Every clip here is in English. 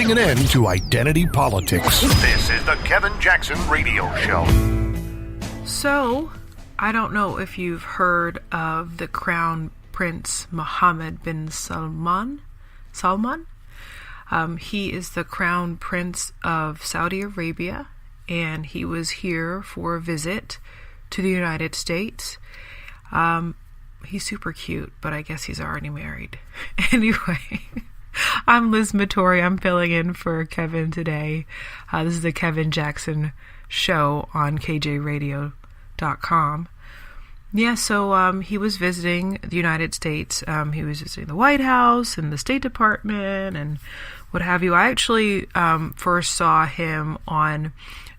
putting an end to identity politics. This is the Kevin Jackson Radio Show. So, I don't know if you've heard of the Crown Prince Mohammed bin Salman. He is the Crown Prince of Saudi Arabia, and he was here for a visit to the United States. He's super cute, but I guess he's already married. Anyway, I'm Liz Mattori. I'm filling in for Kevin today. This is the Kevin Jackson Show on KJRadio.com. Yeah, so he was visiting the United States. He was visiting the White House and the State Department and what have you. I actually first saw him on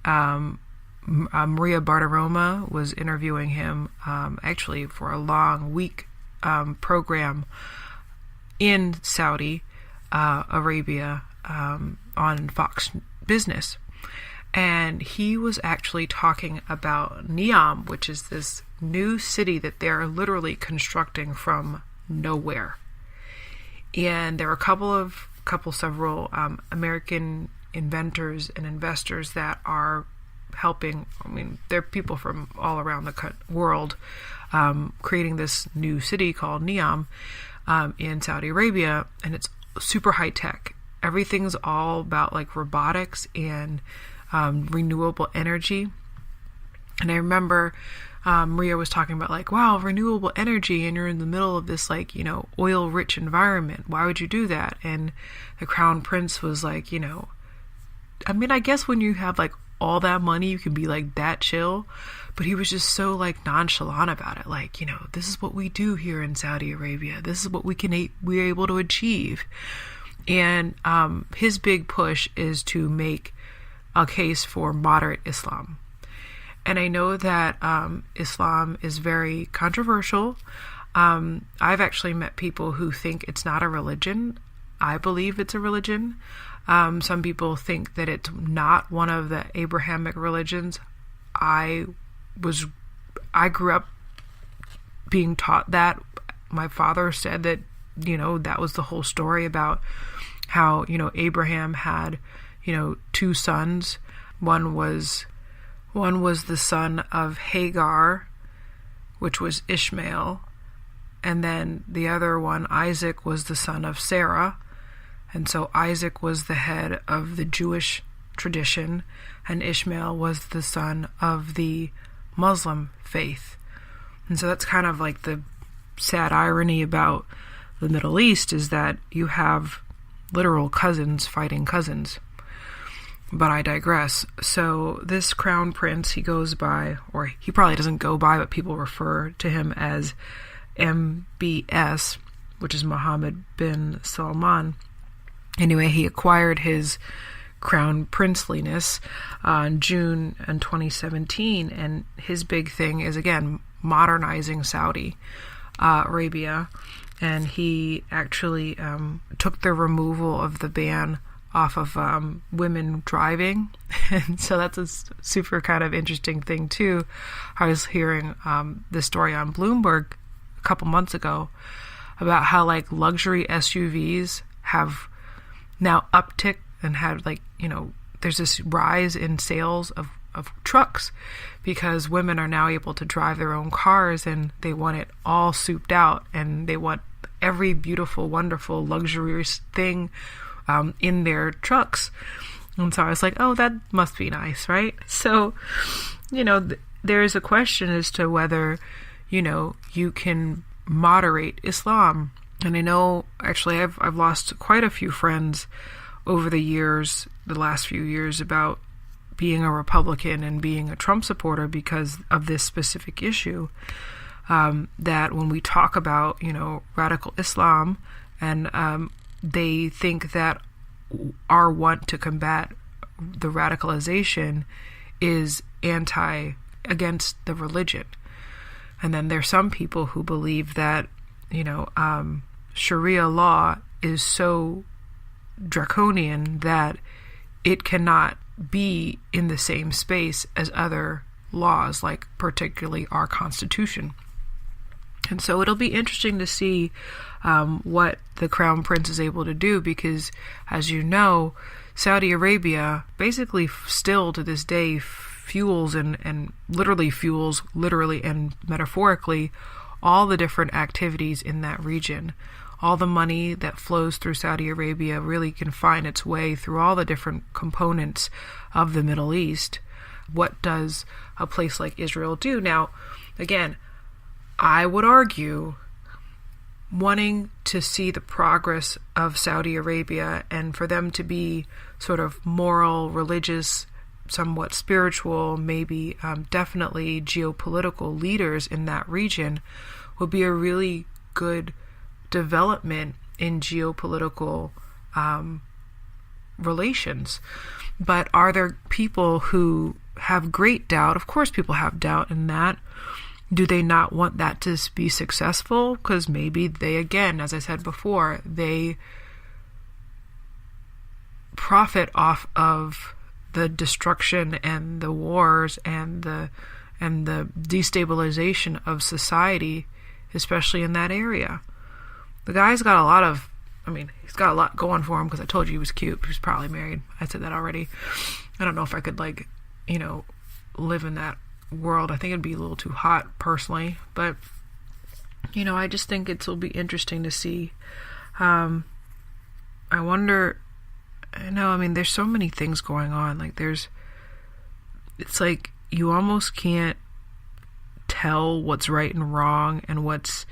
Maria Bartiromo was interviewing him actually for a long week program in Saudi Arabia on Fox Business. And he was actually talking about Neom, which is this new city that they're literally constructing from nowhere. And there are several American inventors and investors that are helping. I mean, there are people from all around the world creating this new city called Neom in Saudi Arabia, and it's super high tech. Everything's all about like robotics and renewable energy. And I remember Maria was talking about like, wow, renewable energy, and you're in the middle of this like, oil rich environment. Why would you do that? And the Crown Prince was like, I mean, I guess when you have like all that money, you can be like that chill, but he was just so like nonchalant about it. Like, this is what we do here in Saudi Arabia. This is what we're able to achieve. And his big push is to make a case for moderate Islam. And I know that Islam is very controversial. I've actually met people who think it's not a religion. I believe it's a religion. Some people think that it's not one of the Abrahamic religions. I grew up being taught that. My father said that, that was the whole story about how, Abraham had, two sons. One was the son of Hagar, which was Ishmael. And then the other one, Isaac, was the son of Sarah. And so Isaac was the head of the Jewish tradition, and Ishmael was the son of the Muslim faith. And so that's kind of like the sad irony about the Middle East, is that you have literal cousins fighting cousins. But I digress. So this Crown Prince, he goes by, or he probably doesn't go by, but people refer to him as MBS, which is Mohammed bin Salman. Anyway, he acquired his crown princeliness in June in 2017, and his big thing is, again, modernizing Saudi Arabia. And he actually took the removal of the ban off of women driving. And so that's a super kind of interesting thing, too. I was hearing this story on Bloomberg a couple months ago about how, like, luxury SUVs have now uptick and had there's this rise in sales of trucks because women are now able to drive their own cars, and they want it all souped out, and they want every beautiful, wonderful, luxurious thing in their trucks. And so I was like, oh, that must be nice, right? So, there is a question as to whether, you can moderate Islam. And I know, actually, I've lost quite a few friends over the last few years, about being a Republican and being a Trump supporter because of this specific issue. That when we talk about, radical Islam, and they think that our want to combat the radicalization is against the religion. And then there's some people who believe that, Sharia law is so draconian that it cannot be in the same space as other laws, like particularly our Constitution. And so it'll be interesting to see what the Crown Prince is able to do, because, as you know, Saudi Arabia basically still to this day fuels and literally and metaphorically, all the different activities in that region. All the money that flows through Saudi Arabia really can find its way through all the different components of the Middle East. What does a place like Israel do? Now, again, I would argue, wanting to see the progress of Saudi Arabia and for them to be sort of moral, religious, somewhat spiritual, maybe definitely geopolitical leaders in that region would be a really good development in geopolitical relations. But are there people who have great doubt? Of course people have doubt in that. Do they not want that to be successful? Because maybe they, again, as I said before, they profit off of the destruction and the wars and the destabilization of society, especially in that area. The guy's got he's got a lot going for him, because I told you he was cute. He's probably married. I said that already. I don't know if I could, live in that world. I think it'd be a little too hot, personally. But, I just think it'll be interesting to see. I wonder, there's so many things going on. It's like you almost can't tell what's right and wrong and what's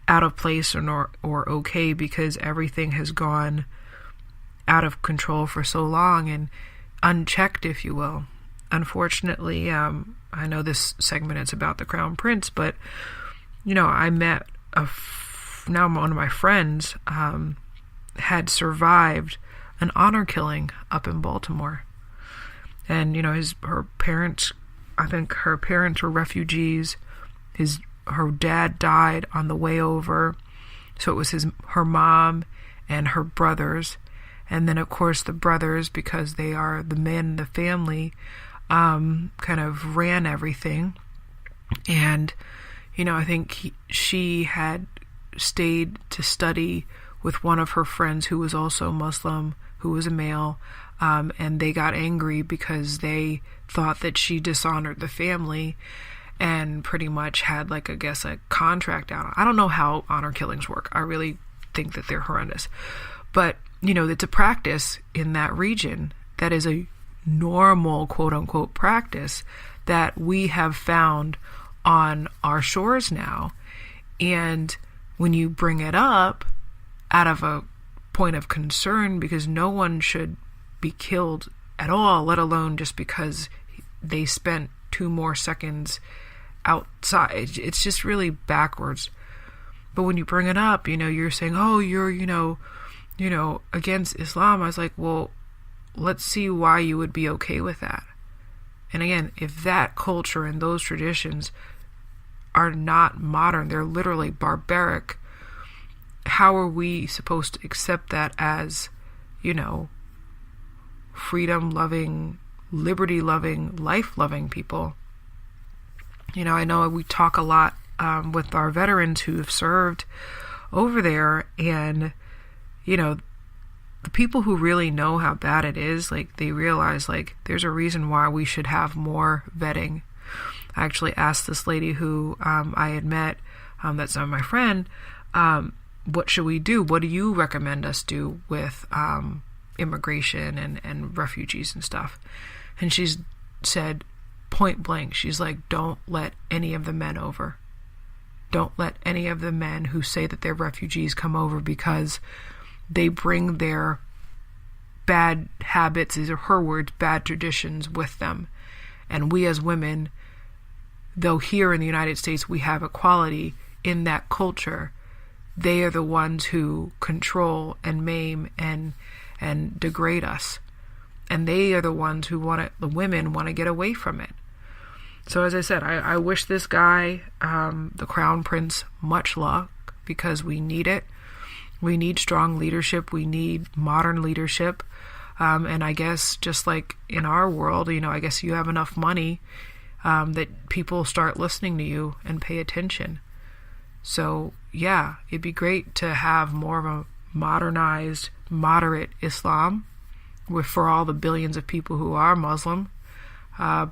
out of place or okay, because everything has gone out of control for so long and unchecked, if you will. Unfortunately, I know this segment is about the Crown Prince, but I met now one of my friends had survived an honor killing up in Baltimore, and her parents, I think her parents were refugees. Her dad died on the way over, so it was her mom and her brothers, and then of course the brothers, because they are the men in the family, kind of ran everything. And I think she had stayed to study with one of her friends who was also Muslim, who was a male, and they got angry because they thought that she dishonored the family and pretty much had a contract out. I don't know how honor killings work. I really think that they're horrendous. But, it's a practice in that region that is a normal, quote unquote, practice that we have found on our shores now. And when you bring it up out of a point of concern, because no one should be killed at all, let alone just because they spent 2 more seconds outside. It's just really backwards. But when you bring it up, you're saying, oh, you're, against Islam. I was like, well, let's see why you would be okay with that. And again, if that culture and those traditions are not modern, they're literally barbaric, how are we supposed to accept that as, freedom-loving, liberty-loving, life-loving people? I know we talk a lot with our veterans who have served over there, and, the people who really know how bad it is, they realize, there's a reason why we should have more vetting. I actually asked this lady who I had met, that's not my friend, what should we do? What do you recommend us do with immigration and refugees and stuff? And she's said, point blank, she's like, don't let any of the men over. Don't let any of the men who say that they're refugees come over, because they bring their bad habits, these are her words, bad traditions with them. And we as women, though here in the United States we have equality in that culture, they are the ones who control and maim and degrade us. And they are the ones who the women want to get away from it. So as I said, I wish this guy, the Crown Prince, much luck, because we need it. We need strong leadership. We need modern leadership. And I guess just like in our world, I guess you have enough money that people start listening to you and pay attention. So, yeah, it'd be great to have more of a modernized, moderate Islam for all the billions of people who are Muslim,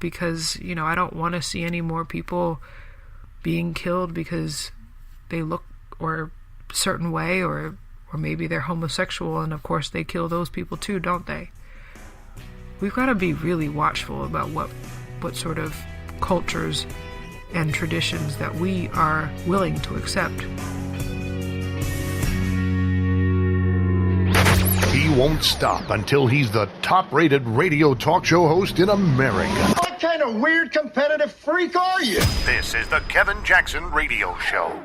because, you know, I don't want to see any more people being killed because they look or a certain way, or maybe they're homosexual, and of course they kill those people too, don't they? We've got to be really watchful about what sort of cultures and traditions that we are willing to accept. He won't stop until he's the top-rated radio talk show host in America. What kind of weird competitive freak are you? This is the Kevin Jackson Radio Show.